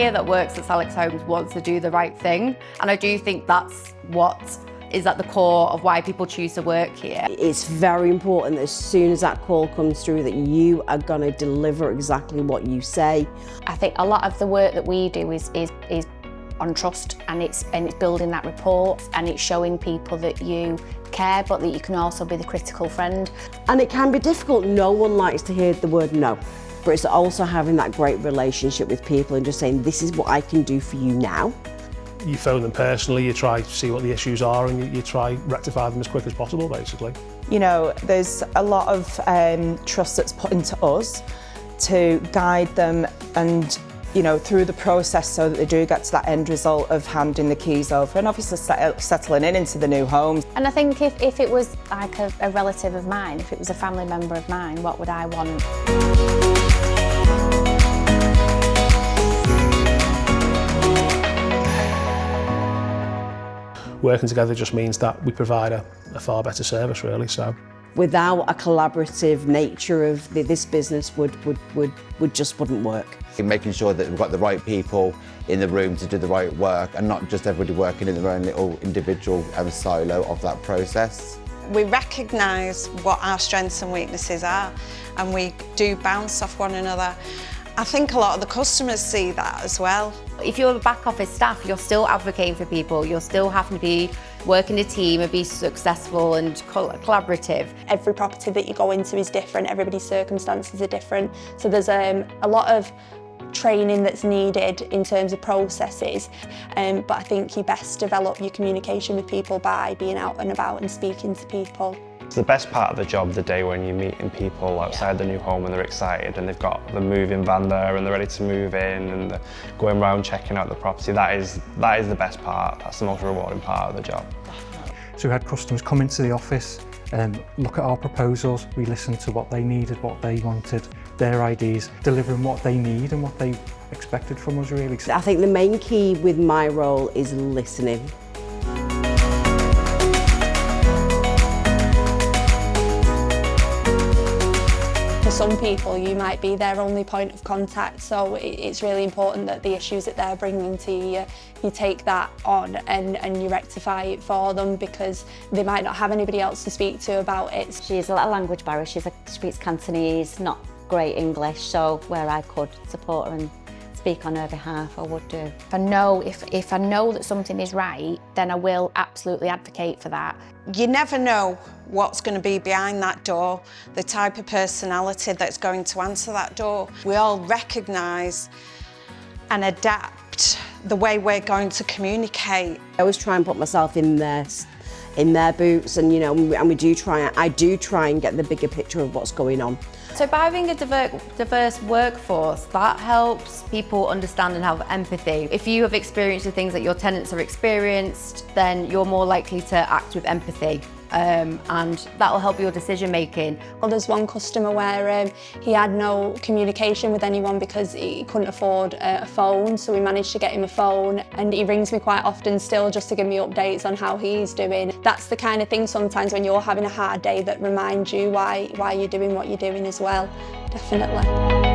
here that works at Salix Homes wants to do the right thing, and I do think that's what is at the core of why people choose to work here. It's very important that as soon as that call comes through that you are going to deliver exactly what you say. I think a lot of the work that we do is on trust, and it's building that rapport, and it's showing people that you care, but that you can also be the critical friend. And it can be difficult. No one likes to hear the word no, but it's also having that great relationship with people and just saying, this is what I can do for you now. You phone them personally, you try to see what the issues are, and you try rectify them as quick as possible, basically. You know, there's a lot of trust that's put into us to guide them and, you know, through the process so that they do get to that end result of handing the keys over and obviously settling into the new home. And I think if it was like a relative of mine, if it was a family member of mine, what would I want? Working together just means that we provide a far better service, really. So, without a collaborative nature of this business just wouldn't work. Making sure that we've got the right people in the room to do the right work, and not just everybody working in their own little individual silo of that process. We recognise what our strengths and weaknesses are, and we do bounce off one another. I think a lot of the customers see that as well. If you're the back office staff, you're still advocating for people, you're still having to be working a team and be successful and collaborative. Every property that you go into is different, everybody's circumstances are different, so there's a lot of training that's needed in terms of processes, but I think you best develop your communication with people by being out and about and speaking to people. It's the best part of the job, the day when you're meeting people outside the new home and they're excited and they've got the moving van there and they're ready to move in and they're going around checking out the property. That is the best part. That's the most rewarding part of the job. So we had customers come into the office and look at our proposals. We listened to what they needed, what they wanted, their ideas, delivering what they need and what they expected from us, really. I think the main key with my role is listening. For some people, you might be their only point of contact, so it's really important that the issues that they're bringing to you, you take that on and you rectify it for them, because they might not have anybody else to speak to about it. She's a little language barrier. She speaks Cantonese, not great English, so where I could support her and speak on her behalf, I would do. If I know that something is right, then I will absolutely advocate for that. You never know what's going to be behind that door, the type of personality that's going to answer that door. We all recognise and adapt the way we're going to communicate. I always try and put myself in their boots, and you know, I do try and get the bigger picture of what's going on. So by having a diverse workforce, that helps people understand and have empathy. If you have experienced the things that your tenants have experienced, then you're more likely to act with empathy. And that will help your decision making. Well, there's one customer where he had no communication with anyone because he couldn't afford a phone, so we managed to get him a phone, and he rings me quite often still just to give me updates on how he's doing. That's the kind of thing sometimes when you're having a hard day that reminds you why you're doing what you're doing as well, definitely.